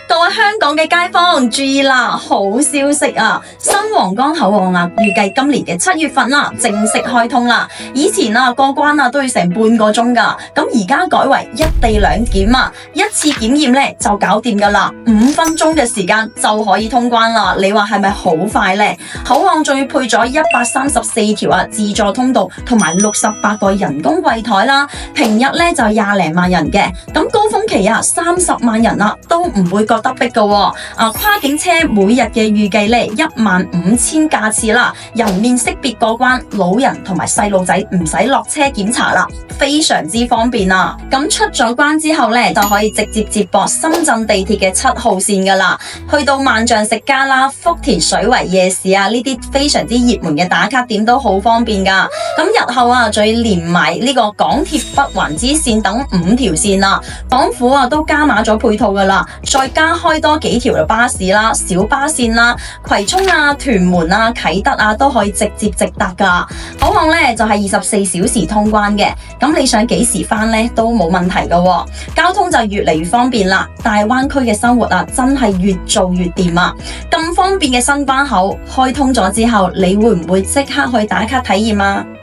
各位香港嘅街坊注意啦，好消息啊！新皇崗口岸啊，預計今年嘅7月份啦，正式開通啦。以前啊過關啊都要成半個鐘噶，咁而家改為一地兩檢啊，一次檢驗咧就搞掂噶啦，5分鐘嘅時間就可以通關啦。你話係咪好快呢？口岸仲要配咗134條啊自助通道，同埋68個人工櫃台啦。平日咧就20零萬人嘅，咁高峰期啊30萬人啦，都唔會覺得逼噶喎。跨境車每日嘅預計咧15000架次啦，人面識別過關，老人同埋細路仔唔使落車檢查啦，非常之方便啊！咁出咗關之後咧，就可以直接接駁深圳地鐵嘅7號線噶啦，去到萬象食家啦、福田水圍夜市啊呢啲非常之熱門嘅打卡點都好方便噶。咁日後啊，仲要連埋呢個港鐵北環支線等5條線啦，港府啊都加碼咗配套噶啦，再加開多幾條嘅巴士啦、小巴線啦，葵涌啊、屯門啊、啟德啊都可以直接直達噶。口岸咧就係24小時通關嘅，咁你想幾時返咧都冇問題噶喎。交通就越嚟越方便啦，大灣區嘅生活啊真係越做越掂啊！咁方便嘅新關口開通咗之後，你會唔會即刻去打卡體驗啊？